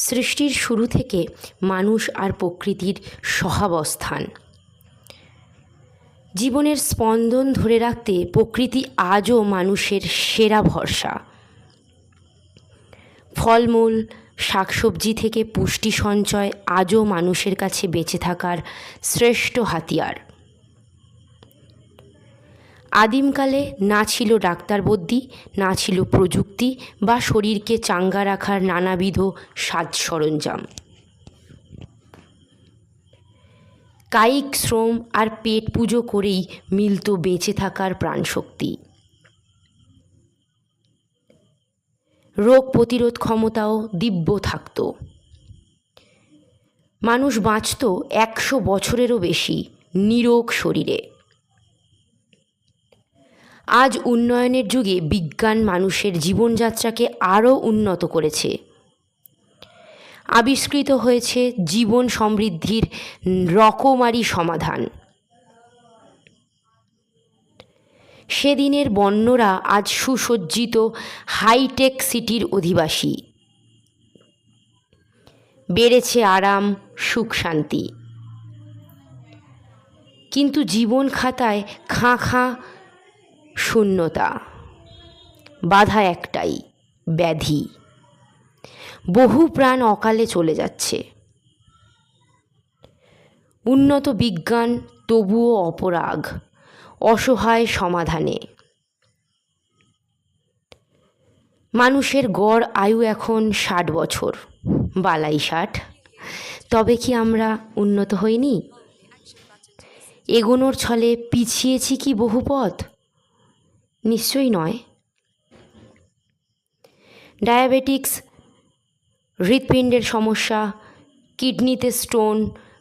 সৃষ্টির শুরু থেকে মানুষ আর প্রকৃতির সহাবস্থান। জীবনের স্পন্দন ধরে রাখতে প্রকৃতি আজও মানুষের সেরা ভরসা। ফলমূল, শাকসবজি থেকে পুষ্টি সঞ্চয় আজও মানুষের কাছে বেঁচে থাকার শ্রেষ্ঠ হাতিয়ার। আদিমকালে না ছিল ডাক্তারবদ্যি, না ছিল প্রযুক্তি বা শরীরকে চাঙ্গা রাখার নানাবিধ সাজ সরঞ্জাম। কায়িক শ্রম আর পেট পুজো করেই মিলত বেঁচে থাকার প্রাণশক্তি। রোগ প্রতিরোধ ক্ষমতাও দিব্য থাকত। মানুষ বাঁচত 100 বছরেরও বেশি নিরোগ শরীরে। আজ উন্নয়নের যুগে বিজ্ঞান মানুষের জীবনযাত্রাকে আরও উন্নত করেছে। আবিষ্কৃত হয়েছে জীবন সমৃদ্ধির রকমারি সমাধান। সেদিনের বন্যরা আজ সুসজ্জিত হাইটেক সিটির অধিবাসী। বেড়েছে আরাম, সুখ, শান্তি। কিন্তু জীবন খাতায় খাঁ খাঁ শূন্যতা। বাধা একটাই, ব্যাধি। বহু প্রাণ অকালে চলে যাচ্ছে। উন্নত বিজ্ঞান তবুও অপরাগ, অসহায় সমাধানে। মানুষের গড় আয়ু এখন 60 বছর, বালাই 60। তবে কি আমরা উন্নত হইনি? এগোনোর ছলে পিছিয়েছি কি বহু পথ? নিশ্চয়ই নয়। ডায়াবেটিক্স, হৃৎপিণ্ডের সমস্যা, কিডনিতে স্টোন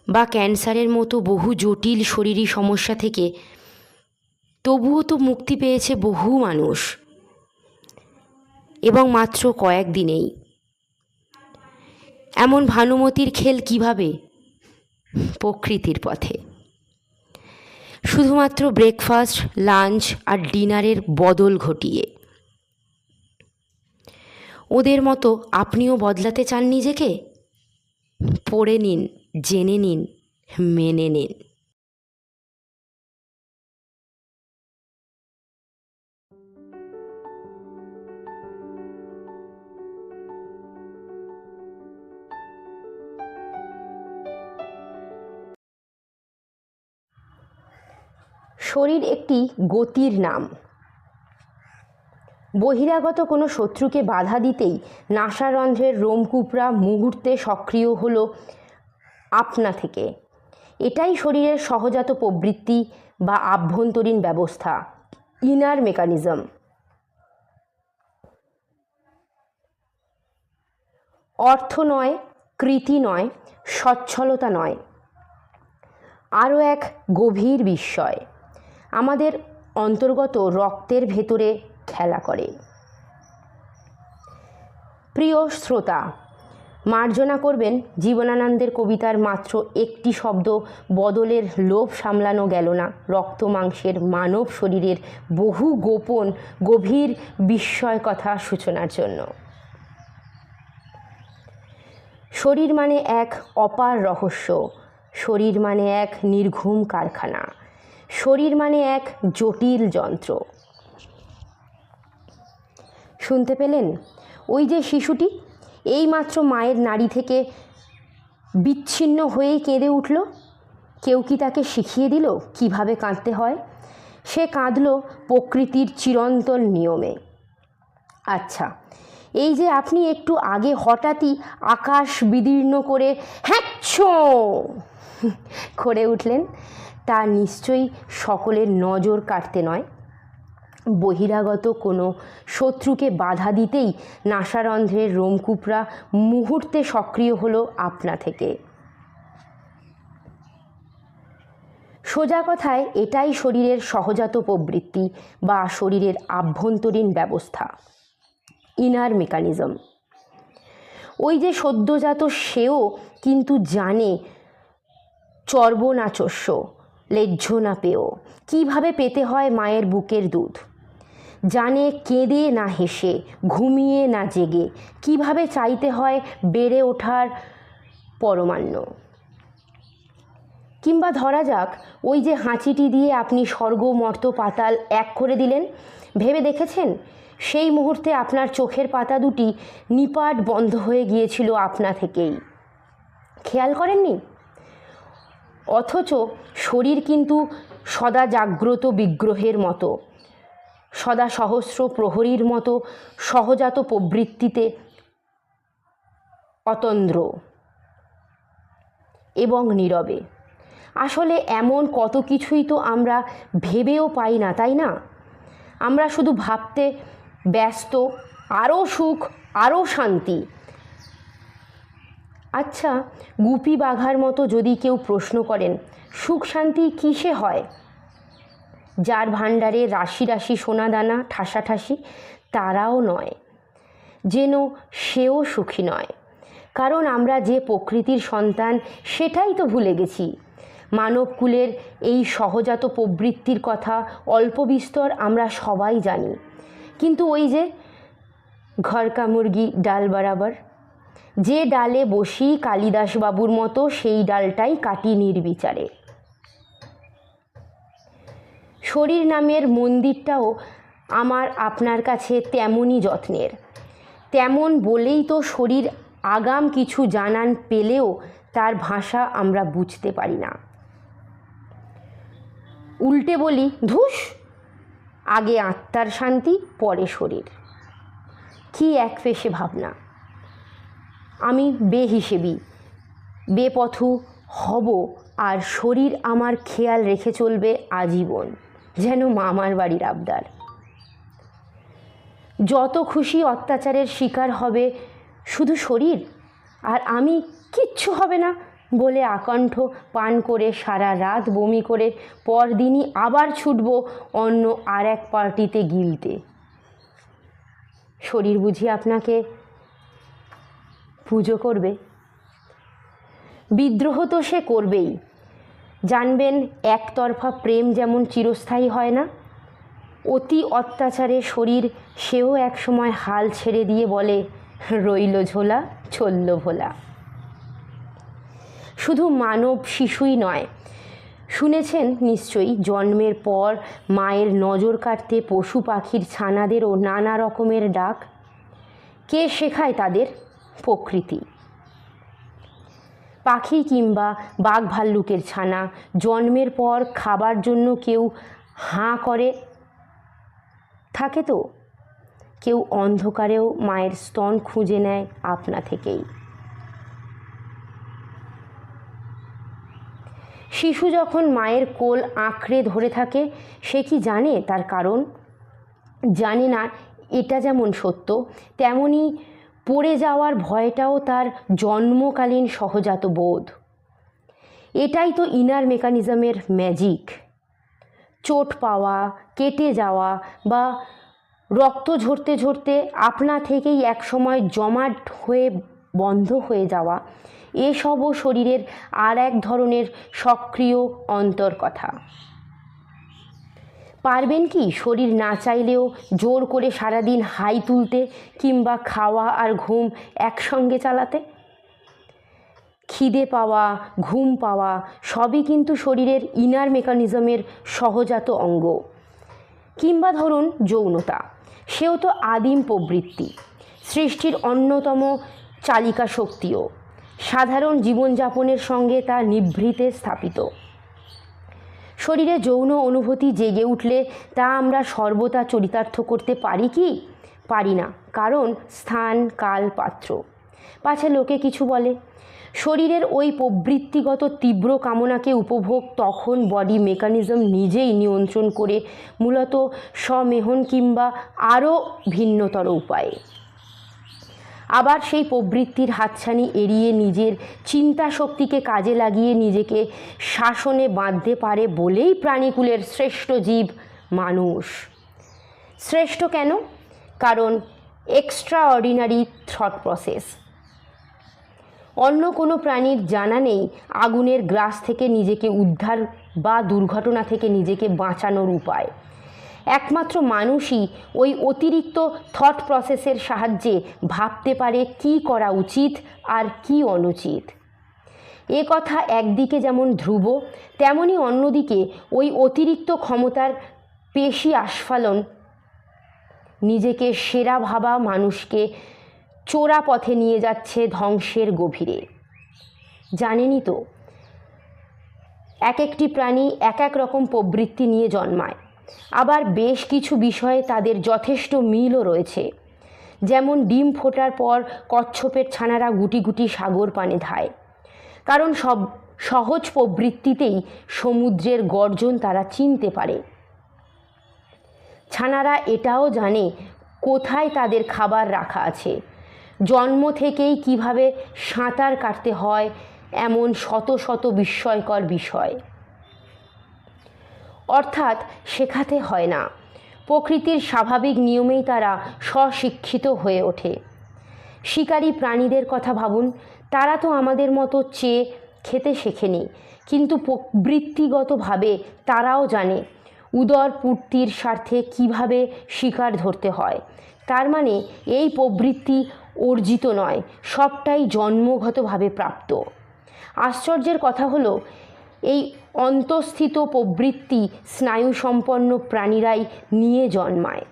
বা ক্যান্সারের মতো বহু জটিল শরীরী সমস্যা থেকে তবুও তো মুক্তি পেয়েছে বহু মানুষ, এবং মাত্র কয়েকদিনেই। এমন ভানুমতির খেল কিভাবে? প্রকৃতির পথে। শুধুমাত্র ব্রেকফাস্ট, লাঞ্চ আর ডিনারের বদল ঘটিয়ে। ওদের মতো আপনিও বদলাতে চান নিজেকে? পড়ে নিন, জেনে নিন, মেনে নিন। শরীর একটি গতির নাম। বহিরাগত কোনো শত্রুকে বাধা দিতেই নাসারন্ধ্রের রোমকূপরা মুহূর্তে সক্রিয় হলো আপনা থেকে। এটাই শরীরের সহজাত প্রবৃত্তি বা আভ্যন্তরীণ ব্যবস্থা, ইনার মেকানিজম। অর্থ নয়, কৃতি নয়, সচ্ছলতা নয়, আরও এক গভীর বিস্ময় আমাদের অন্তর্গত রক্তের ভেতরে খেলা করে। প্রিয় শ্রোতা, মার্জনা করবেন জীবনানন্দের কবিতার মাত্র একটি শব্দ বদলের লোভ সামলানো গেল না রক্ত মাংসের মানব শরীরের বহু গোপন গভীর বিস্ময় কথা সূচনার জন্য। শরীর মানে এক অপার রহস্য, শরীর মানে এক নির্ঘুম কারখানা, শরীর মানে এক জটিল যন্ত্র। শুনতে পেলেন? ওই যে শিশুটি এইমাত্র মায়ের নাড়ি থেকে বিচ্ছিন্ন হয়েই কেঁদে উঠল। কেউ কি তাকে শিখিয়ে দিল কিভাবে কাঁদতে হয়? সে কাঁদল প্রকৃতির চিরন্তন নিয়মে। আচ্ছা, এই যে আপনি একটু আগে হঠাৎই আকাশ বিদীর্ণ করে হ্যাঁচ্ছো করে উঠলেন, তা নিশ্চয়ই সকলের নজর কাটতে নয়। বহিরাগত কোনো শত্রুকে বাধা দিতেই নাসারন্ধ্রের রোমকূপরা মুহূর্তে সক্রিয় হলো আপনা থেকে। সোজা কথায় এটাই শরীরের সহজাত প্রবৃত্তি বা শরীরের আভ্যন্তরীণ ব্যবস্থা, ইনার মেকানিজম। ওই যে সদ্যজাত, সেও কিন্তু জানে চর্ব না চস্য, লেহ্য না পেয়, কীভাবে পেতে হয় মায়ের বুকের দুধ। জানে কেঁদে না হেসে, ঘুমিয়ে না জেগে কিভাবে চাইতে হয় বেড়ে ওঠার পরমান্ন। কিংবা ধরা যাক ওই যে হাঁচিটি দিয়ে আপনি স্বর্গ মর্ত পাতাল এক করে দিলেন, ভেবে দেখেছেন সেই মুহূর্তে আপনার চোখের পাতা দুটি নিপাট বন্ধ হয়ে গিয়েছিল আপনা থেকেই, খেয়াল করেননি? অথচ শরীর কিন্তু সদা জাগ্রত বিগ্রহের মতো, সদা সহস্র প্রহরীর মতো সহজাত প্রবৃত্তিতে অতন্দ্র এবং নীরবে। আসলে এমন কত কিছুই তো আমরা ভেবেও পাই না, তাই না? আমরা শুধু ভাবতে ব্যস্ত আরও সুখ, আরও শান্তি। আচ্ছা, গুপি বাঘার মতো যদি কেউ প্রশ্ন করেন সুখ শান্তি কিসে হয়, যার ভাণ্ডারে রাশি রাশি সোনাদানা ঠাসাঠাসি, তারাও নয়, যেন সেও সুখী নয়। কারণ আমরা যে প্রকৃতির সন্তান সেটাই তো ভুলে গেছি। মানবকুলের এই সহজাত প্রবৃত্তির কথা অল্প বিস্তর আমরা সবাই জানি, কিন্তু ওই যে ঘর কা মুরগি ডাল বরাবর, যে ডালে বসি কালিদাস বাবুর মতো সেই ডালটাই কাটি নির্বিচারে। শরীর নামের মন্দিরটাও আমার আপনার কাছে তেমনই যত্নের। তেমন বলেই তো শরীর আগাম কিছু জানান পেলেও তার ভাষা আমরা বুঝতে পারি না। উল্টে বলি, ধুস, আগে আত্মার শান্তি পরে শরীর। কি এক ফেসে ভাবনা! আমি বেহিসেবি, বেপথু হব, আর শরীর আমার খেয়াল রেখে চলবে আজীবন, যেন মামার বাড়ির আবদার। যত খুশি অত্যাচারের শিকার হবে শুধু শরীর, আর আমি কিচ্ছু হবে না বলে আকণ্ঠ পান করে সারা রাত বমি করে পরদিনই আবার ছুটব অন্য আর এক পার্টিতে গিলতে। শরীর বুঝি আপনাকে পুজো করবে? বিদ্রোহ তো সে করবেই। জানবেন, একতরফা প্রেম যেমন চিরস্থায়ী হয় না, অতি অত্যাচারে শরীর সেও একসময় হাল ছেড়ে দিয়ে বলে, রইল ঝোলা চলল ভোলা। শুধু মানব শিশুই নয়, শুনেছেন নিশ্চয়ই জন্মের পর মায়ের নজর কাটতে পশু পাখির ছানাদেরও নানা রকমের ডাক। কে শেখায় তাদের? প্রকৃতি। পাখি কিংবা বাঘ ভাল্লুকের ছানা জন্মের পর খাবার জন্য কেউ হাঁ করে থাকে, তো কেউ অন্ধকারেও মায়ের স্তন খুঁজে নেয় আপনা থেকেই। শিশু যখন মায়ের কোল আঁকড়ে ধরে থাকে, সে কি জানে তার কারণ? জানে না। এটা যেমন সত্য, তেমনি পড়ে যাওয়ার ভয়টাও তার জন্মকালীন সহজাত বোধ। এটাই তো ইনার মেকানিজমের ম্যাজিক। চোট পাওয়া, কেটে যাওয়া বা রক্ত ঝরতে ঝরতে আপনা থেকেই একসময় জমাট হয়ে বন্ধ হয়ে যাওয়া, এসবও শরীরের আর এক ধরনের সক্রিয় অন্তর্কথা। পারবেন কি শরীর না চাইলেও জোর করে সারাদিন হাই তুলতে কিংবা খাওয়া আর ঘুম একসঙ্গে চালাতে? খিদে পাওয়া, ঘুম পাওয়া সবই কিন্তু শরীরের ইনার মেকানিজমের সহজাত অঙ্গ। কিংবা ধরুন যৌনতা, সেও তো আদিম প্রবৃত্তি, সৃষ্টির অন্যতম চালিকা শক্তিও। সাধারণ জীবনযাপনের সঙ্গে তা নিভৃতে স্থাপিত। শরীরে যৌন অনুভূতি জেগে উঠলে তা আমরা সর্বদা চরিতার্থ করতে পারি কি? পারি না, কারণ স্থান, কাল, পাত্র। পাছে লোকে কিছু বলে। শরীরের ওই প্রবৃত্তিগত তীব্র কামনাকে উপভোগ তখন বডি মেকানিজম নিজেই নিয়ন্ত্রণ করে, মূলত স্বমেহন কিংবা আরও ভিন্নতর উপায়ে। আবার সেই প্রবৃত্তির হাতছানি এড়িয়ে নিজের চিন্তা শক্তিকে কাজে লাগিয়ে নিজেকে শাসনে বাঁধতে পারে বলেই প্রাণীকুলের শ্রেষ্ঠ জীব মানুষ। শ্রেষ্ঠ কেন? কারণ এক্সট্রা অর্ডিনারি থট প্রসেস। অন্য কোনো প্রাণীর জানা নেই আগুনের গ্রাস থেকে নিজেকে উদ্ধার বা দুর্ঘটনা থেকে নিজেকে বাঁচানোর উপায়। একমাত্র মানুষই ওই অতিরিক্ত থট প্রসেসের সাহায্যে ভাবতে পারে কি করা উচিত আর কি অনুচিত। এ কথা একদিকে যেমন ধ্রুব, তেমনি অন্যদিকে ওই অতিরিক্ত ক্ষমতার পেশি আস্ফালন নিজেকে সেরা ভাবা মানুষকে চোরা পথে নিয়ে যাচ্ছে ধ্বংসের গভীরে। জানেনই তো, এক একটি প্রাণী এক এক রকম প্রবৃত্তি নিয়ে জন্মায়, আবার বেশ কিছু বিষয়ে তাদের যথেষ্ট মিলও রয়েছে। যেমন ডিম ফোটার পর কচ্ছপের ছানারা গুটি গুটি সাগর পানে ধায়, কারণ সব সহজ প্রবৃত্তিতেই সমুদ্রের গর্জন তারা চিনতে পারে। ছানারা এটাও জানে কোথায় তাদের খাবার রাখা আছে, জন্ম থেকেই কিভাবে সাঁতার কাটতে হয়, এমন শত শত বিস্ময়কর বিষয়। অর্থাৎ শেখাতে হয় না, প্রকৃতির স্বাভাবিক নিয়মেই তারা স্বশিক্ষিত হয়ে ওঠে। শিকারী প্রাণীদের কথা ভাবুন, তারা তো আমাদের মতো চেয়ে খেতে শেখেনি, কিন্তু প্রবৃত্তিগতভাবে তারাও জানে উদর পূর্তির স্বার্থে কিভাবে শিকার ধরতে হয়। তার মানে এই প্রবৃত্তি অর্জিত নয়, সবটাই জন্মগতভাবে প্রাপ্ত। আশ্চর্যের কথা হলো, এই অন্তঃস্থিত প্রবৃত্তি স্নায়ুসম্পন্ন প্রাণীরাই নিয়ে জন্মায়।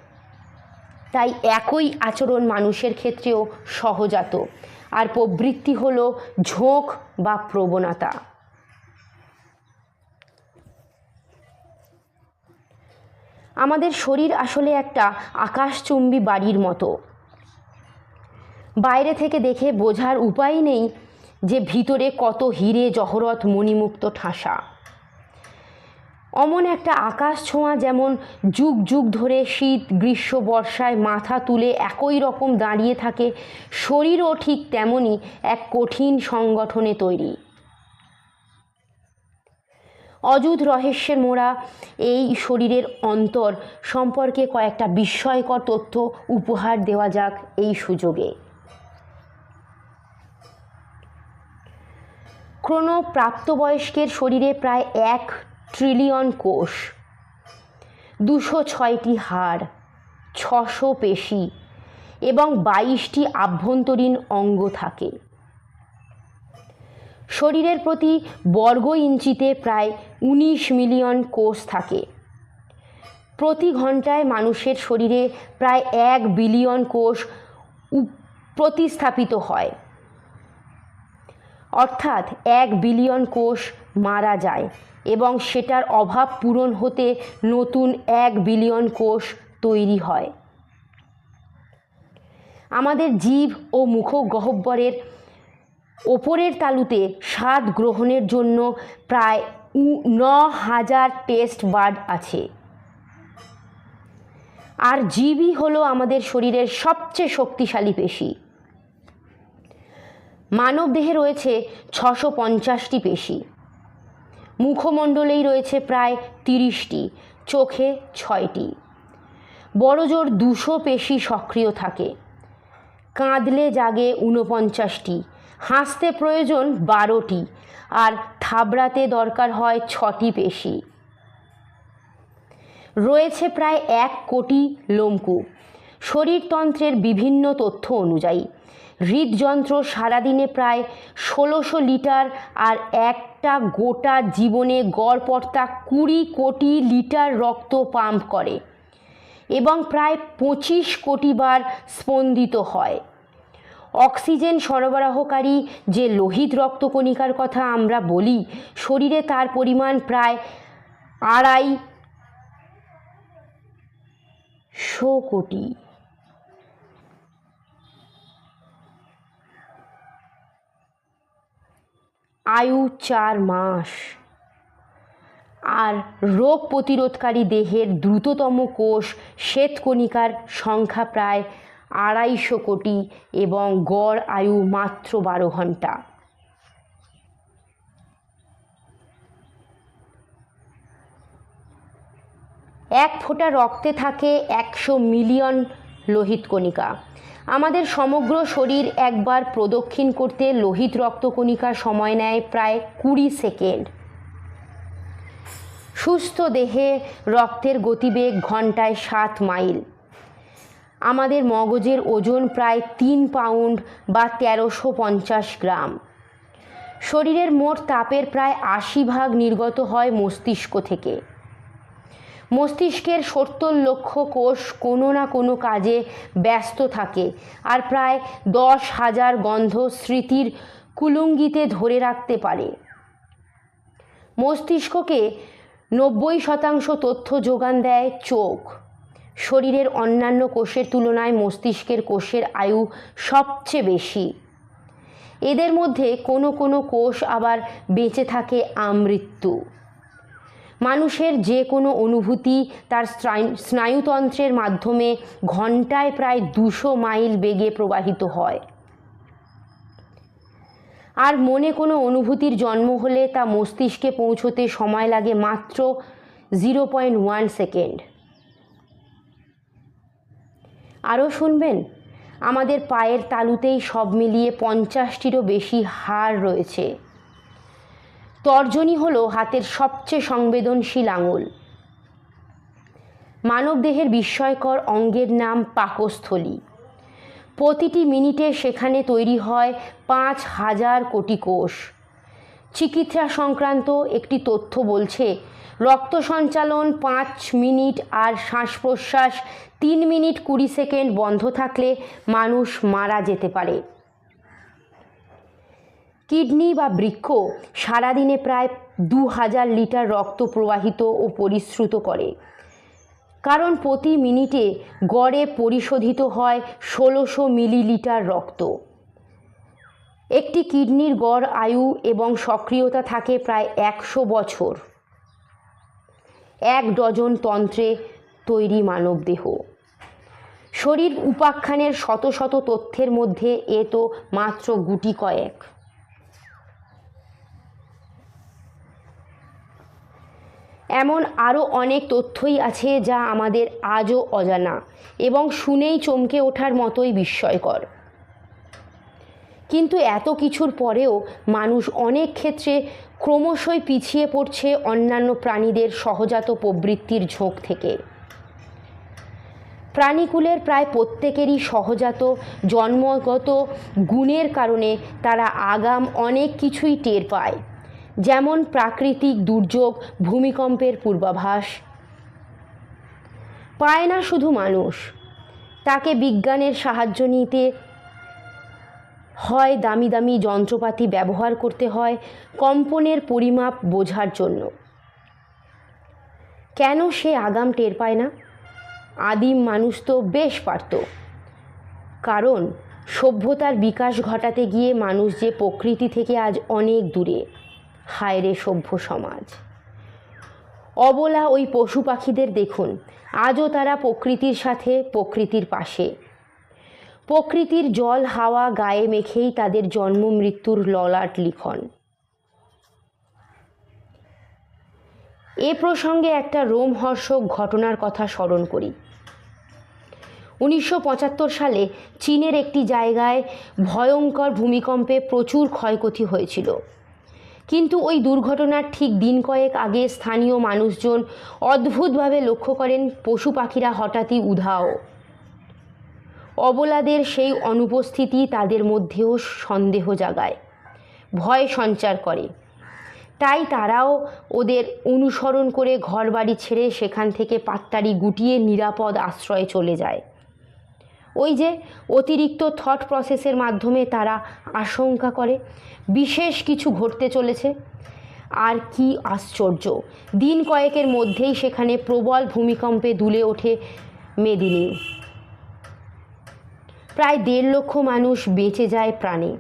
তাই একই আচরণ মানুষের ক্ষেত্রেও সহজাত, আর প্রবৃত্তি হলো ঝোঁক বা প্রবণতা। আমাদের শরীর আসলে একটা আকাশচুম্বী বাড়ির মতো। বাইরে থেকে দেখে বোঝার উপায় নেই যে ভিতরে কত হিরে জহরত মণিমুক্ত ঠাসা। অমন একটা আকাশ ছোঁয়া যেমন যুগ যুগ ধরে শীত গ্রীষ্ম বর্ষায় মাথা তুলে একই রকম দাঁড়িয়ে থাকে, শরীরও ঠিক তেমনই এক কঠিন সংগঠনে তৈরি। অযুত রহস্যের মোড়া এই শরীরের অন্তর সম্পর্কে কয়েকটা বিস্ময়কর তথ্য উপহার দেওয়া যাক এই সুযোগে। কোনো প্রাপ্তবয়স্কের শরীরে প্রায় 1 ট্রিলিয়ন কোষ, 206টি হাড়, 600 পেশি এবং 22টি আভ্যন্তরীণ অঙ্গ থাকে। শরীরের প্রতি বর্গ ইঞ্চিতে প্রায় 19 মিলিয়ন কোষ থাকে। প্রতি ঘন্টায় মানুষের শরীরে প্রায় 1 বিলিয়ন কোষ প্রতিস্থাপিত হয়, অর্থাৎ 1 বিলিয়ন কোষ মারা যায় এবং সেটার অভাব পূরণ হতে নতুন 1 বিলিয়ন কোষ তৈরি হয়। আমাদের জিভ ও মুখগহ্বরের ওপরের তালুতে স্বাদ গ্রহণের জন্য প্রায় 9000 টেস্ট বাড আছে। আর জিভই হলো আমাদের শরীরের সবচেয়ে শক্তিশালী পেশি। মানব দেহে রয়েছে 650টি পেশি, মুখমণ্ডলেই রয়েছে প্রায় 30টি, চোখে 6টি। বড়জোর 200 পেশি সক্রিয় থাকে। কাঁদলে জাগে 49টি, হাসতে প্রয়োজন 12টি, আর থাবড়াতে দরকার হয় 6টি পেশি। রয়েছে প্রায় 1 কোটি লোমকূপ। শরীরতন্ত্রের বিভিন্ন তথ্য অনুযায়ী হৃদযন্ত্র সারাদিনে প্রায় 1600 লিটার, আর একটা গোটা জীবনে গড়পড়তা 20 কোটি লিটার রক্ত পাম্প করে এবং প্রায় 25 কোটি বার স্পন্দিত হয়। অক্সিজেন সরবরাহকারী যে লোহিত রক্তকণিকার কথা আমরা বলি, শরীরে তার পরিমাণ প্রায় 250 কোটি। আয়ু 4 মাস। আর রোগ প্রতিরোধকারী দেহের দ্রুততম কোষ শ্বেতকণিকার সংখ্যা প্রায় 250 কোটি এবং গড় আয়ু মাত্র 12 ঘন্টা। এক ফোঁটা রক্তে থাকে 100 মিলিয়ন লোহিত কণিকা। আমাদের সমগ্র শরীর একবার প্রদক্ষিণ করতে লোহিত রক্তকণিকা সময় নেয় প্রায় 20 সেকেন্ড। সুস্থ দেহে রক্তের গতিবেগ ঘন্টায় 7 মাইল। আমাদের মগজের ওজন প্রায় 3 পাউন্ড বা 1350 গ্রাম। শরীরের মোট তাপের প্রায় 80% নির্গত হয় মস্তিষ্ক থেকে। মস্তিষ্কের 70 লক্ষ কোষ কোনো না কোনো কাজে ব্যস্ত থাকে আর প্রায় 10,000 গন্ধ স্মৃতির কুলুঙ্গিতে ধরে রাখতে পারে। মস্তিষ্ককে 90% তথ্য যোগান দেয় চোখ। শরীরের অন্যান্য কোষের তুলনায় মস্তিষ্কের কোষের আয়ু সবচেয়ে বেশি। এদের মধ্যে কোনো কোনো কোষ আবার বেঁচে থাকে আমৃত্যু। মানুষের যে কোনো অনুভূতি তার স্নায়ুতন্ত্রের মাধ্যমে ঘন্টায় প্রায় 200 মাইল বেগে প্রবাহিত হয়। আর মনে কোনো অনুভূতির জন্ম হলে তা মস্তিষ্কে পৌঁছতে সময় লাগে মাত্র 0.1 সেকেন্ড। আরও শুনবেন, আমাদের পায়ের তালুতেই সব মিলিয়ে 50টিরও বেশি হাড় রয়েছে। তর্জনী হলো হাতের সবচেয়ে সংবেদনশীল আঙুল। মানবদেহের বিস্ময়কর অঙ্গের নাম পাকস্থলী। প্রতিটি মিনিটে সেখানে তৈরি হয় 5,000 কোটি কোষ। চিকিৎসা সংক্রান্ত একটি তথ্য বলছে, রক্ত সঞ্চালন 5 মিনিট আর শ্বাস প্রশ্বাস 3 মিনিট 20 সেকেন্ড বন্ধ থাকলে মানুষ মারা যেতে পারে। কিডনি বা বৃক্ক সারাদিনে প্রায় 2000 লিটার রক্ত প্রবাহিত ও পরিশ্রুত করে, কারণ প্রতি মিনিটে গড়ে পরিশোধিত হয় 1600 মিলিলিটার রক্ত। একটি কিডনির গড় আয়ু এবং সক্রিয়তা থাকে প্রায় 100 বছর। 1 ডজন তন্ত্রে তৈরি মানবদেহ। শরীর উপাখ্যানের শত শত তথ্যের মধ্যে এ তো মাত্র গুটি কয়েক। এমন আরও অনেক তথ্যই আছে যা আমাদের আজও অজানা এবং শুনেই চমকে ওঠার মতোই বিস্ময়কর। কিন্তু এত কিছুর পরেও মানুষ অনেক ক্ষেত্রে ক্রমশই পিছিয়ে পড়ছে অন্যান্য প্রাণীদের সহজাত প্রবৃত্তির ঝোঁক থেকে। প্রাণীকুলের প্রায় প্রত্যেকেরই সহজাত জন্মগত গুণের কারণে তারা আগাম অনেক কিছুই টের পায়, যেমন প্রাকৃতিক দুর্যোগ, ভূমিকম্পের পূর্বাভাস। পায় না শুধু মানুষ, তাকে বিজ্ঞানের সাহায্য নিতে হয়, দামি দামি যন্ত্রপাতি ব্যবহার করতে হয় কম্পনের পরিমাপ বোঝার জন্য। কেন সে আগাম টের পায় না? আদিম মানুষ তো বেশ পারত। কারণ সভ্যতার বিকাশ ঘটাতে গিয়ে মানুষ যে প্রকৃতি থেকে আজ অনেক দূরে। হায় রে সভ্য সমাজ! অবলা ওই পশু পাখিদের দেখুন, আজও তারা প্রকৃতির সাথে, প্রকৃতির পাশে। প্রকৃতির জল হাওয়া গায়ে মেখেই তাদের জন্ম মৃত্যুর ললাট লিখন। এ প্রসঙ্গে একটা রোমহর্ষক ঘটনার কথা স্মরণ করি। 1975 সালে চীনের একটি জায়গায় ভয়ঙ্কর ভূমিকম্পে প্রচুর ক্ষয়ক্ষতি হয়েছিল। কিন্তু ওই দুর্ঘটনার ঠিক দিন কয়েক আগে স্থানীয় মানুষজন অদ্ভুতভাবে লক্ষ্য করেন পশু পাখিরা হঠাৎই উধাও। অবলাদের সেই অনুপস্থিতি তাদের মধ্যেও সন্দেহ জাগায়, ভয় সঞ্চার করে। তাই তারাও ওদের অনুসরণ করে ঘরবাড়ি ছেড়ে সেখান থেকে পাট্টারি গুটিয়ে নিরাপদ আশ্রয়ে চলে যায়। ওই যে অতিরিক্ত থট প্রসেসের মাধ্যমে তারা আশঙ্কা করে বিশেষ কিছু ঘটতে চলেছে। আর কি আশ্চর্য, দিন কয়েকের মধ্যেই সেখানে প্রবল ভূমিকম্পে দুলে ওঠে মেদিনী। প্রায় 1.5 লক্ষ মানুষ বেঁচে যায় প্রাণে।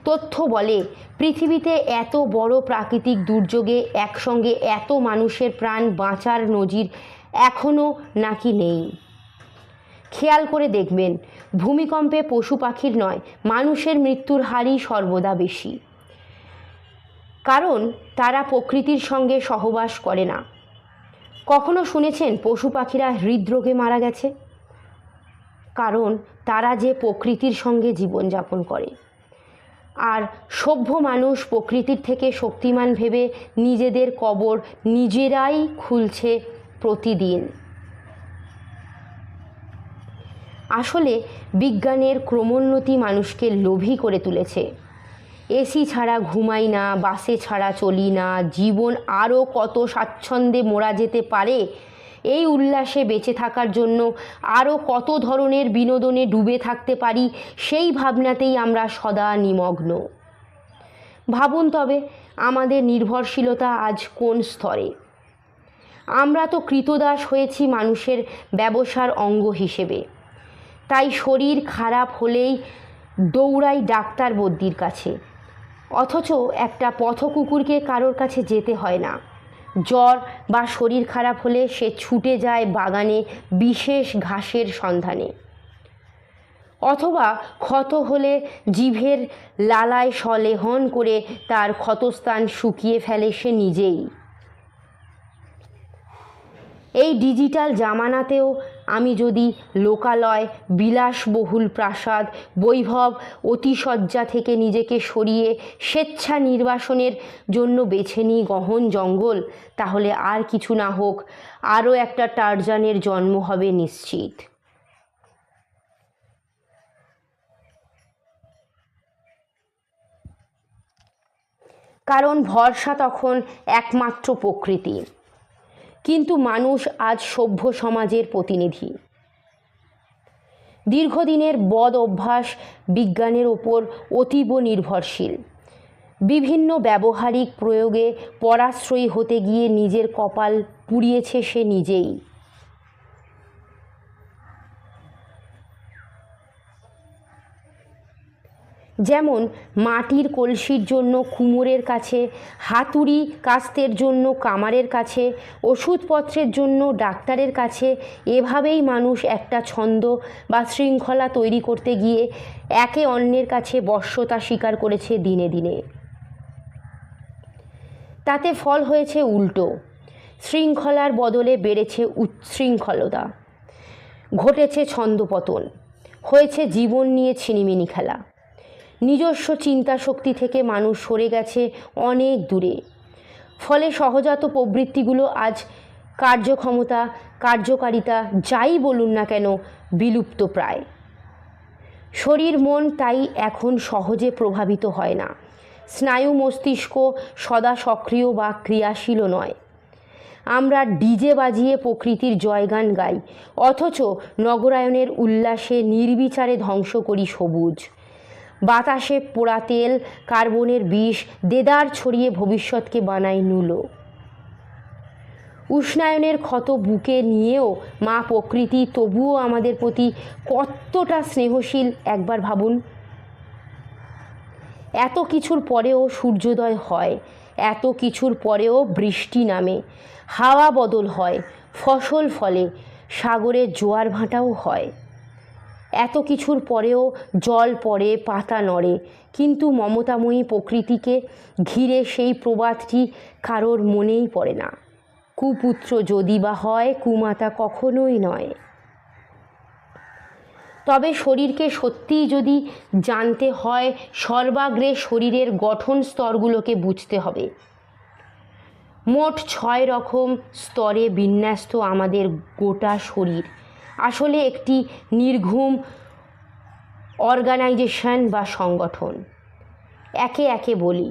তথ্য বলে, পৃথিবীতে এত বড় প্রাকৃতিক দুর্যোগে একসঙ্গে এত মানুষের প্রাণ বাঁচার নজির এখনও নাকি নেই। খেয়াল করে দেখবেন, ভূমিকম্পে পশু পাখির নয়, মানুষের মৃত্যুর হারই সর্বদা বেশি। কারণ তারা প্রকৃতির সঙ্গে সহবাস করে না। কখনো শুনেছেন পশু পাখিরা হৃদরোগে মারা গেছে? কারণ তারা যে প্রকৃতির সঙ্গে জীবনযাপন করে। আর সভ্য মানুষ প্রকৃতির থেকে শক্তিমান ভেবে নিজেদের কবর নিজেরাই খুলছে প্রতিদিন। আসলে বিজ্ঞানের ক্রমোন্নতি মানুষকে লোভী করে তুলেছে। এসি ছাড়া ঘুমাই না, বাসে ছাড়া চলি না, জীবন আরও কত স্বাচ্ছন্দ্যে মোড়া যেতে পারে, এই উল্লাসে বেঁচে থাকার জন্য আরও কত ধরনের বিনোদনে ডুবে থাকতে পারি, সেই ভাবনাতেই আমরা সদা নিমগ্ন। ভাবুন তবে আমাদের নির্ভরশীলতা আজ কোন স্তরে। আমরা তো কৃতদাস হয়েছি মানুষের ব্যবসার অঙ্গ হিসেবে। তাই শরীর খারাপ হলেই দৌড়াই ডাক্তার বদ্যির কাছে, অথচ একটা পথকুকুরকে কারোর কাছে যেতে হয় না। জ্বর বা শরীর খারাপ হলে সে ছুটে যায় বাগানে বিশেষ ঘাসের সন্ধানে, অথবা ক্ষত হলে জিভের লালায় সলেহন করে তার ক্ষতস্থান শুকিয়ে ফেলে সে নিজেই। এই ডিজিটাল জামানাতেও আমি যদি লোকালয়, বিলাসবহুল প্রাসাদ, বৈভব, অতিশয্যা থেকে নিজেকে সরিয়ে স্বেচ্ছা নির্বাসনের জন্য বেছে নিই গহন জঙ্গল, তাহলে আর কিছু না হোক আরও একটা টারজানের জন্ম হবে নিশ্চিত। কারণ ভরসা তখন একমাত্র প্রকৃতি। কিন্তু মানুষ আজ সভ্য সমাজের প্রতিনিধি। দীর্ঘদিনের বদ অভ্যাস বিজ্ঞানের ওপর অতীব নির্ভরশীল। বিভিন্ন ব্যবহারিক প্রয়োগে পরাশ্রয়ী হতে গিয়ে নিজের কপাল পুড়িয়েছে সে নিজেই। যেমন মাটির কলসির জন্য কুমোরের কাছে, হাতুড়ি কাস্তের জন্য কামারের কাছে, ওষুধপত্রের জন্য ডাক্তারের কাছে, এভাবেই মানুষ একটা ছন্দ বা শৃঙ্খলা তৈরি করতে গিয়ে একে অন্যের কাছে বশ্যতা স্বীকার করেছে দিনে দিনে। তাতে ফল হয়েছে উল্টো। শৃঙ্খলার বদলে বেড়েছে উচ্ছৃঙ্খলতা, ঘটেছে ছন্দপতন, হয়েছে জীবন নিয়ে ছিনিমিনি খেলা। নিজস্ব চিন্তা শক্তি থেকে মানুষ সরে গেছে অনেক দূরে। ফলে সহজাত প্রবৃত্তিগুলো আজ কার্যক্ষমতা, কার্যকারিতা যাই বলুন না কেন বিলুপ্ত প্রায়। শরীর মন তাই এখন সহজে প্রভাবিত হয় না। স্নায়ু মস্তিষ্ক সদা সক্রিয় বা ক্রিয়াশীলও নয়। আমরা ডিজে বাজিয়ে প্রকৃতির জয়গান গাই, অথচ নগরায়নের উল্লাসে নির্বিচারে ধ্বংস করি সবুজ। বাতাসে পোড়া তেল, কার্বনের বিষ দেদার ছড়িয়ে ভবিষ্যৎকে বানাই নুলো। উষ্ণায়নের ক্ষত বুকে নিয়েও মা প্রকৃতি তবুও আমাদের প্রতি কতটা স্নেহশীল একবার ভাবুন। এত কিছুর পরেও সূর্যোদয় হয়, এত কিছুর পরেও বৃষ্টি নামে, হাওয়া বদল হয়, ফসল ফলে, সাগরে জোয়ার ভাটাও হয়। এত কিছুর পরেও জল পড়ে, পাতা নড়ে, কিন্তু মমতাময়ী প্রকৃতিকে ঘিরে সেই প্রবাদটি কারোর মনেই পড়ে না। কুপুত্র যদি বা হয়, কুমাতা কখনোই নয়। তবে শরীরকে সত্যিই যদি জানতে হয়, সর্বাগ্রে শরীরের গঠন স্তরগুলোকে বুঝতে হবে। মোট 6 রকম স্তরে বিন্যস্ত আমাদের গোটা শরীর। আসলে একটি নির্ঘুম অর্গানাইজেশন বা সংগঠন। একে একে বলি।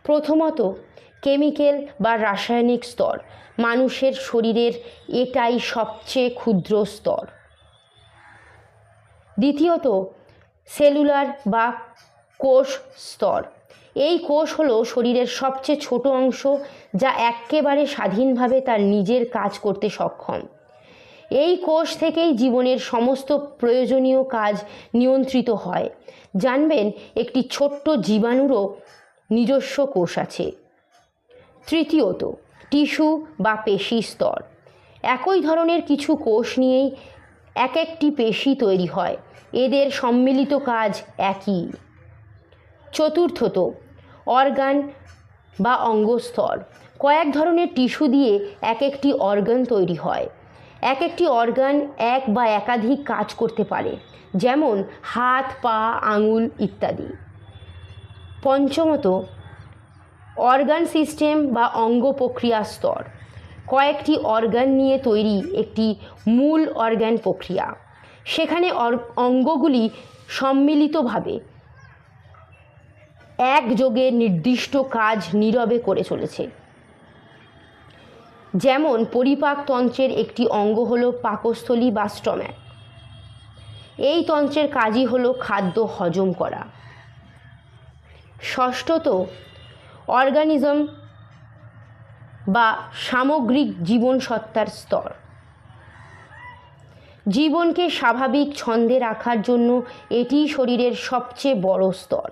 প্রথমত, কেমিক্যাল বা রাসায়নিক স্তর। মানুষের শরীরের এটাই সবচেয়ে ক্ষুদ্র স্তর। দ্বিতীয়ত, সেলুলার বা কোষ স্তর। এই কোষ হলো শরীরের সবচেয়ে ছোট অংশ, যা একেবারে স্বাধীনভাবে তার নিজের কাজ করতে সক্ষম। এই কোষ থেকেই জীবনের সমস্ত প্রয়োজনীয় কাজ নিয়ন্ত্রিত হয়। জানবেন, একটি ছোট্ট জীবাণুরও নিজস্ব কোষ আছে। তৃতীয়ত, টিস্যু বা পেশি স্তর। একই ধরনের কিছু কোষ নিয়েই এক একটি পেশি তৈরি হয়, এদের সম্মিলিত কাজ একই। চতুর্থত, অর্গান বা অঙ্গস্তর। কয়েক ধরনের টিস্যু দিয়ে এক একটি অর্গান তৈরি হয়। এক একটি অর্গান এক বা একাধিক কাজ করতে পারে, যেমন হাত, পা, আঙুল ইত্যাদি। পঞ্চমত, অর্গান সিস্টেম বা অঙ্গ প্রক্রিয়া স্তর। কয়েকটি অর্গান নিয়ে তৈরি একটি মূল অর্গান প্রক্রিয়া। সেখানে অঙ্গগুলি সম্মিলিতভাবে একযোগে নির্দিষ্ট কাজ নীরবে করে চলেছে। যেমন পরিপাকতন্ত্রের একটি অঙ্গ হলো পাকস্থলী বা স্টম্যাক। এই তন্ত্রের কাজই হলো খাদ্য হজম করা। ষষ্ঠত, অর্গানিজম বা সামগ্রিক জীবনসত্তার স্তর। জীবনকে স্বাভাবিক ছন্দে রাখার জন্য এটি শরীরের সবচেয়ে বড় স্তর।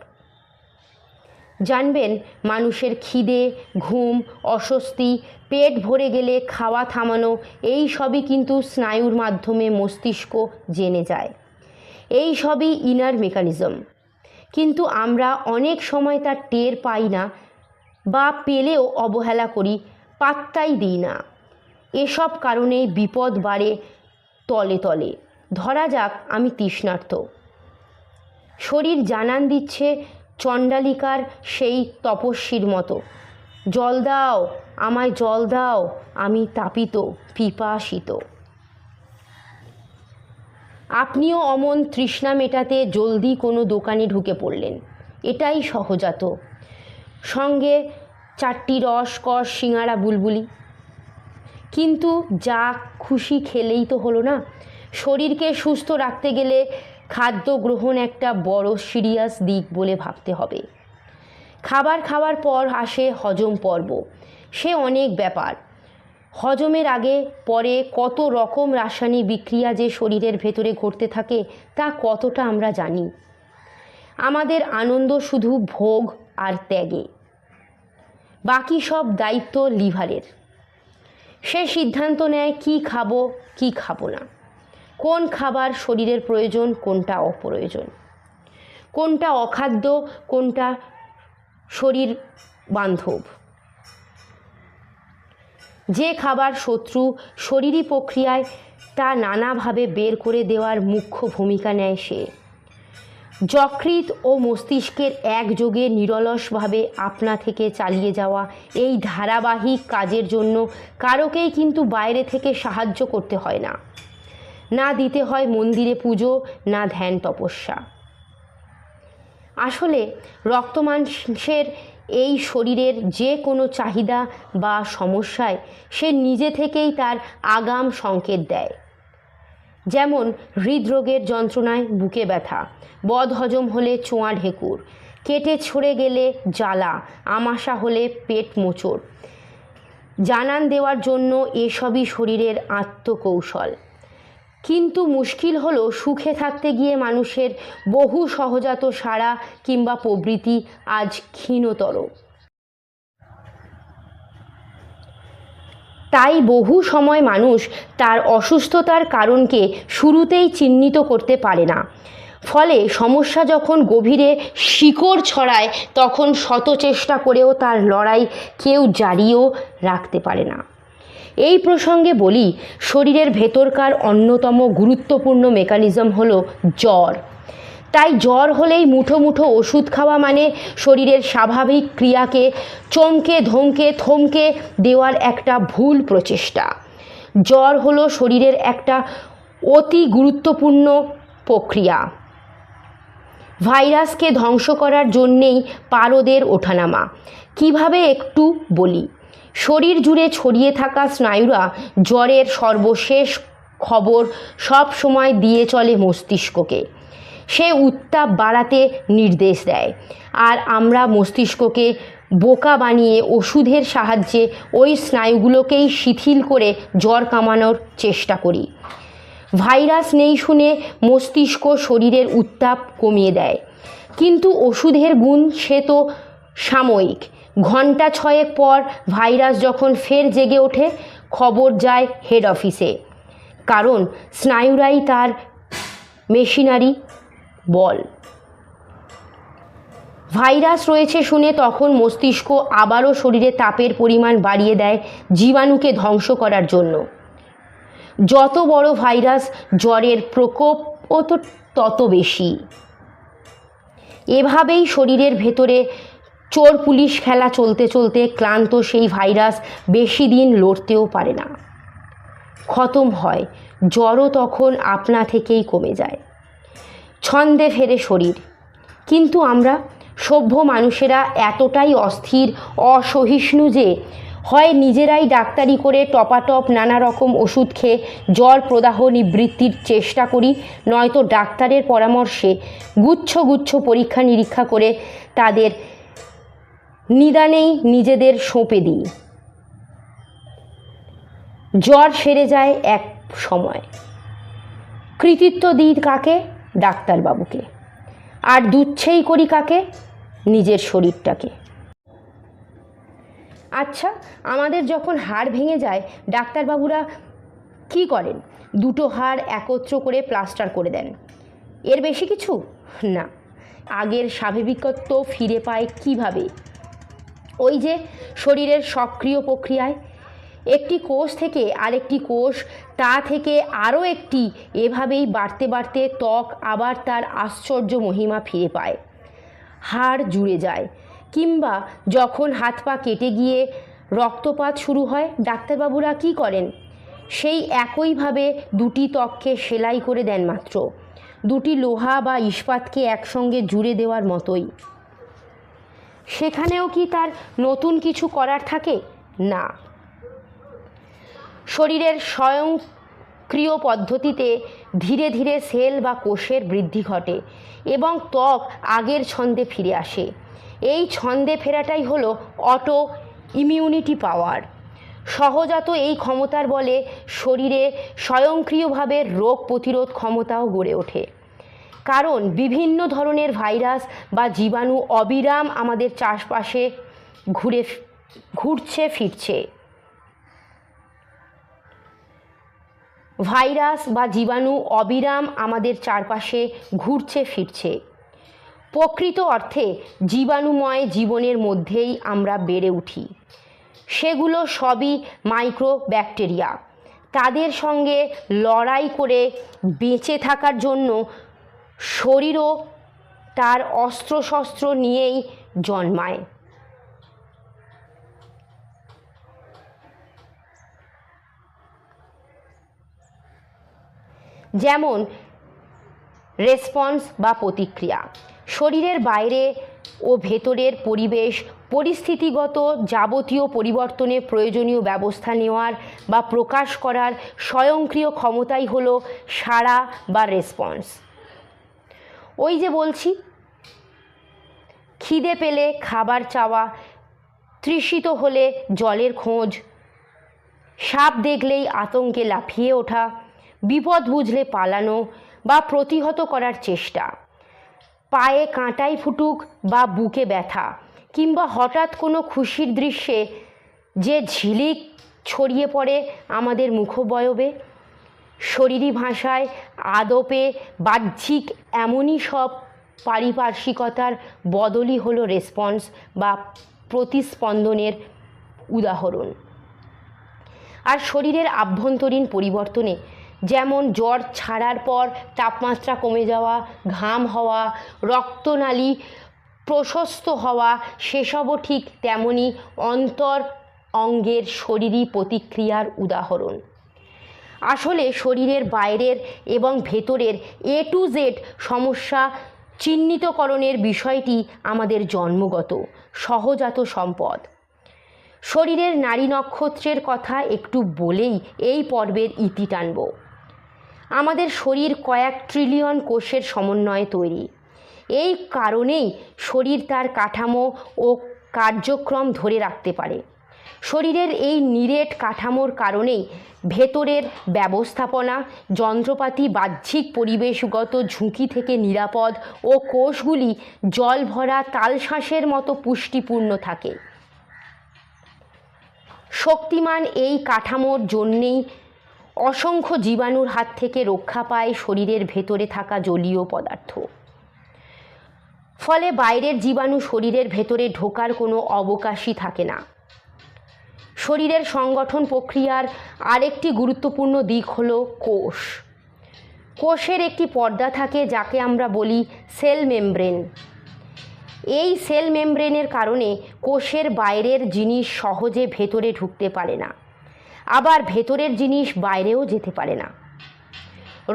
জানবেন, মানুষের খিদে, ঘুম, অস্বস্তি, পেট ভরে গেলে খাওয়া থামানো, এই সবই কিন্তু স্নায়ুর মাধ্যমে মস্তিষ্ক জেনে যায়। এই সবই ইনার মেকানিজম, কিন্তু আমরা অনেক সময় তার টের পাই না বা পেলেও অবহেলা করি, পাত্তাই দিই না। এসব কারণেই বিপদ বাড়ে তলে তলে। ধরা যাক আমি তৃষ্ণার্ত। শরীর জানান দিচ্ছে চণ্ডালিকার সেই তপস্বীর মতো, জল দাও, আমায় জল দাও, আমি তাপিত পিপাসিত। আপনিও অমন তৃষ্ণা মেটাতে জলদি কোনো দোকানে ঢুকে পড়লেন, এটাই সহজাত। সঙ্গে 4টি রসকস সিঙাড়া বুলবুলি। কিন্তু যা খুশি খেলেই তো হলো না। শরীরকে সুস্থ রাখতে গেলে খাদ্য গ্রহণ একটা বড় সিরিয়াস দিক বলে ভাবতে হবে। খাবার খাওয়ার পর আসে হজম পর্ব। সে অনেক ব্যাপার। হজমের আগে পরে কত রকম রাসায়নিক বিক্রিয়া যে শরীরের ভেতরে ঘটতে থাকে তা কতটা আমরা জানি। আমাদের আনন্দ শুধু ভোগ আর ত্যাগে, বাকি সব দায়িত্ব লিভারের। সে সিদ্ধান্ত নেয় কি খাবো কি খাবো না, কোন খাবার শরীরের প্রয়োজন, কোনটা অপ্রয়োজন, কোনটা অখাদ্য, কোনটা শরীর বান্ধব। যে খাবার শত্রু শরীরী প্রক্রিয়ায় তা নানাভাবে বের করে দেওয়ার মুখ্য ভূমিকা নেয় সে। যকৃৎ ও মস্তিষ্কের একযোগে নিরলসভাবে আপনা থেকে চালিয়ে যাওয়া এই ধারাবাহিক কাজের জন্য কারোকেই কিন্তু বাইরে থেকে সাহায্য করতে হয় না, না দিতে হয় মন্দিরে পুজো, না ধ্যান তপস্যা। আসলে রক্তমাংসের এই শরীরের যে কোনো চাহিদা বা সমস্যায় সে নিজে থেকেই তার আগাম সংকেত দেয়। যেমন হৃদরোগের যন্ত্রণায় বুকে ব্যথা, বদহজম হলে চোঁয়া ঢেকুর, কেটে ছড়ে গেলে জ্বালা, আমাশা হলে পেট মোচড়। জানান দেওয়ার জন্য এসবই শরীরের আত্মকৌশল। কিন্তু মুশকিল হলো সুখে থাকতে গিয়ে মানুষের বহু সহজাত সাড়া কিংবা প্রবৃত্তি আজ ক্ষীণতর। তাই বহু সময় মানুষ তার অসুস্থতার কারণকে শুরুতেই চিহ্নিত করতে পারে না। ফলে সমস্যা যখন গভীরে শিকড় ছড়ায় তখন শত চেষ্টা করেও তার লড়াই কেউ জারিয়েও রাখতে পারে না। এই প্রসঙ্গে বলি, শরীরের ভেতরকার অন্যতম গুরুত্বপূর্ণ মেকানিজম হলো জ্বর। তাই জ্বর হলেই মুঠো মুঠো ওষুধ খাওয়া মানে শরীরের স্বাভাবিক ক্রিয়াকে চমকে ধমকে থমকে দেওয়ার একটা ভুল প্রচেষ্টা। জ্বর হলো শরীরের একটা অতি গুরুত্বপূর্ণ প্রক্রিয়া। ভাইরাসকে ধ্বংস করার জন্যেই পারদের ওঠানামা। কিভাবে একটু বলি। শরীর জুড়ে ছড়িয়ে থাকা স্নায়ুরা জ্বরের সর্বশেষ খবর সব সময় দিয়ে চলে মস্তিষ্ককে। সে উত্তাপ বাড়াতে নির্দেশ দেয়, আর আমরা মস্তিষ্ককে বোকা বানিয়ে ওষুধের সাহায্যে ওই স্নায়ুগুলোকেই শিথিল করে জ্বর কমানোর চেষ্টা করি। ভাইরাস নেই শুনে মস্তিষ্ক শরীরের উত্তাপ কমিয়ে দেয়, কিন্তু ওষুধের গুণ সে তো সাময়িক। ঘণ্টা 6 পর ভাইরাস যখন ফের জেগে ওঠে, খবর যায় হেড অফিসে, কারণ স্নায়ুরাই তার মেশিনারি বল। ভাইরাস রয়েছে শুনে তখন মস্তিষ্ক আবারও শরীরে তাপের পরিমাণ বাড়িয়ে দেয় জীবাণুকে ধ্বংস করার জন্য। যত বড় ভাইরাস জ্বরের প্রকোপও তো তত বেশি। এভাবেই শরীরের ভেতরে চোর পুলিশ খেলা চলতে চলতে ক্লান্ত সেই ভাইরাস বেশি দিন লড়তেও পারে না, খতম হয়। জ্বরও তখন আপনা থেকেই কমে যায়, ছন্দে ফেরে শরীর। কিন্তু আমরা সভ্য মানুষেরা এতটাই অস্থির, অসহিষ্ণু যে হয় নিজেরাই ডাক্তারি করে টপাটপ নানা রকম ওষুধ খেয়ে জ্বর প্রদাহ নিবৃত্তির চেষ্টা করি, নয়তো ডাক্তারের পরামর্শে গুচ্ছ গুচ্ছ পরীক্ষা নিরীক্ষা করে তাদের নিদানেই নিজেদের সঁপে দিই। জ্বর সেরে যায় এক সময়। কৃতিত্ব দিই কাকে? ডাক্তারবাবুকে। আর দুচ্ছেই করি কাকে? নিজের শরীরটাকে। আচ্ছা, আমাদের যখন হাড় ভেঙে যায় ডাক্তারবাবুরা কি করেন? দুটো হাড় একত্র করে প্লাস্টার করে দেন, এর বেশি কিছু না। আগের স্বাভাবিকত্ব ফিরে পায় কিভাবে? ওই যে শরীরের সক্রিয় প্রক্রিয়ায়, একটি কোষ থেকে আরেকটি কোষ, তা থেকে আরও একটি, এভাবেই বাড়তে বাড়তে ত্বক আবার তার আশ্চর্য মহিমা ফিরে পায়, হাড় জুড়ে যায়। কিংবা যখন হাত পা কেটে গিয়ে রক্তপাত শুরু হয়, ডাক্তারবাবুরা কি করেন? সেই একইভাবে দুটি ত্বককে সেলাই করে দেন মাত্র, দুটি লোহা বা ইস্পাতকে একসঙ্গে জুড়ে দেওয়ার মতোই। সেখানেও কি তার নতুন কিছু করার থাকে? না। শরীরের স্বয়ংক্রিয় পদ্ধতিতে ধীরে ধীরে সেল বা কোষের বৃদ্ধি ঘটে এবং ত্বক আগের ছন্দে ফিরে আসে। এই ছন্দে ফেরাটাই হলো অটো ইমিউনিটি পাওয়ার। সহজাত এই ক্ষমতার বলে শরীরে স্বয়ংক্রিয়ভাবে রোগ প্রতিরোধ ক্ষমতাও গড়ে ওঠে। কারণ বিভিন্ন ধরনের ভাইরাস বা জীবাণু অবিরাম আমাদের চারপাশে ঘুরছে ফিরছে। ভাইরাস বা জীবাণু অবিরাম আমাদের চারপাশে ঘুরছে ফিরছে। প্রকৃত অর্থে জীবাণুময় জীবনের মধ্যেই আমরা বেড়ে উঠি। সেগুলো সবই মাইক্রো ব্যাকটেরিয়া। তাদের সঙ্গে লড়াই করে বেঁচে থাকার জন্য শরীরও তার অস্ত্রশস্ত্র নিয়েই জন্মায়। যেমন রেসপন্স বা প্রতিক্রিয়া। শরীরের বাইরে ও ভেতরের পরিবেশ পরিস্থিতিগত যাবতীয় পরিবর্তনে প্রয়োজনীয় ব্যবস্থা নেওয়ার বা প্রকাশ করার স্বয়ংক্রিয় ক্ষমতাই হলো সাড়া বা রেসপন্স। ওই যে বলছি, খিদে পেলে খাবার চাওয়া, তৃষিত হলে জলের খোঁজ, সাপ দেখলেই আতঙ্কে লাফিয়ে ওঠা, বিপদ বুঝলে পালানো বা প্রতিহত করার চেষ্টা, পায়ে কাঁটাই ফুটুক বা বুকে ব্যথা, কিংবা হঠাৎ কোনো খুশির দৃশ্যে যে ঝিলিক ছড়িয়ে পড়ে আমাদের মুখবয়বে, শরীরী ভাষায় আদপে বাহ্যিক এমনই সব পারিপার্শ্বিকতার বদলই হলো রেসপন্স বা প্রতিস্পন্দনের উদাহরণ। আর শরীরের আভ্যন্তরীণ পরিবর্তনে, যেমন জ্বর ছাড়ার পর তাপমাত্রা কমে যাওয়া, ঘাম হওয়া, রক্তনালী প্রশস্ত হওয়া, সেসবও ঠিক তেমনই অন্তর অঙ্গের শরীরী প্রতিক্রিয়ার উদাহরণ। আসলে শরীরের বাইরের এবং ভেতরের A to Z সমস্যা চিহ্নিতকরণের বিষয়টি আমাদের জন্মগত সহজাত সম্পদ। শরীরের নাড়ী নক্ষত্রের কথা একটু বলেই এই পর্বের ইতি টানব। আমাদের শরীর কয়েক ট্রিলিয়ন কোষের সমন্বয়ে তৈরি। এই কারণেই শরীর তার কাঠামো ও কার্যক্রম ধরে রাখতে পারে। শরীরের এই নিরেট কাঠামোর কারণেই ভেতরের ব্যবস্থাপনা, যন্ত্রপাতি বাহ্যিক পরিবেশগত ঝুঁকি থেকে নিরাপদ ও কোষগুলি জল ভরা তালশাঁসের মতো পুষ্টিপূর্ণ থাকে। শক্তিমান এই কাঠামোর জন্যেই অসংখ্য জীবাণুর হাত থেকে রক্ষা পায় শরীরের ভেতরে থাকা জলীয় পদার্থ। ফলে বাইরের জীবাণু শরীরের ভেতরে ঢোকার কোনো অবকাশই থাকে না। শরীরের সংগঠন প্রক্রিয়ার আরেকটি গুরুত্বপূর্ণ দিক হলো কোষ। কোষের একটি পর্দা থাকে যাকে আমরা বলি সেল মেমব্রেন। এই সেল মেমব্রেনের কারণে কোষের বাইরের জিনিস সহজে ভেতরে ঢুকতে পারে না, আবার ভেতরের জিনিস বাইরেও যেতে পারে না।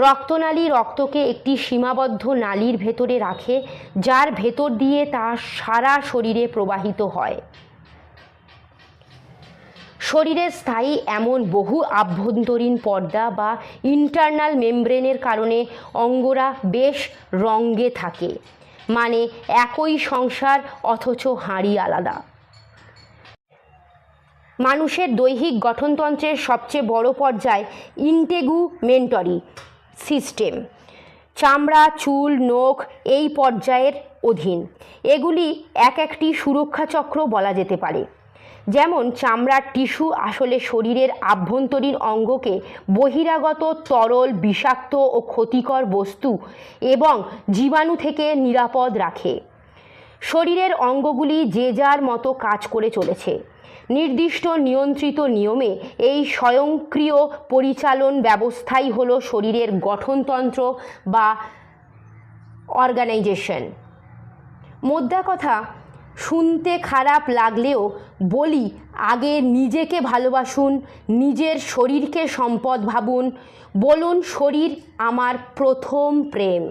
রক্তনালী রক্তকে একটি সীমাবদ্ধ নালীর ভেতরে রাখে, যার ভেতর দিয়ে তা সারা শরীরে প্রবাহিত হয়। শরীরে স্থায়ী এমন বহু আভ্যন্তরীণ পর্দা বা ইন্টারনাল মেমব্রেনের কারণে অঙ্গরা বেশ রঙে থাকে, মানে একই সংসার অথচ হাঁড়ি আলাদা। মানুষের দৈহিক গঠনতন্ত্রের সবচেয়ে বড় পর্যায় ইন্টেগুমেন্টরি সিস্টেম। চামড়া, চুল, নখ এই পর্যায়ের অধীন। এগুলি এক একটি সুরক্ষা চক্র বলা যেতে পারে। যেমন চামড়ার টিস্যু আসলে শরীরের আভ্যন্তরীণ অঙ্গকে বহিরাগত তরল, বিষাক্ত ও ক্ষতিকর বস্তু এবং জীবাণু থেকে নিরাপদ রাখে। শরীরের অঙ্গগুলি যে যার মতো কাজ করে চলেছে। নির্দিষ্ট নিয়ন্ত্রিত নিয়মে এই স্বয়ংক্রিয় পরিচালন ব্যবস্থাই হলো শরীরের গঠনতন্ত্র বা অর্গানাইজেশন। মোদ্দা কথা, শুনতে খারাপ লাগলেও বলি, আগে নিজেকে ভালোবাসুন, নিজের শরীরকে সম্পদ ভাবুন, বলুন শরীর আমার প্রথম প্রেম।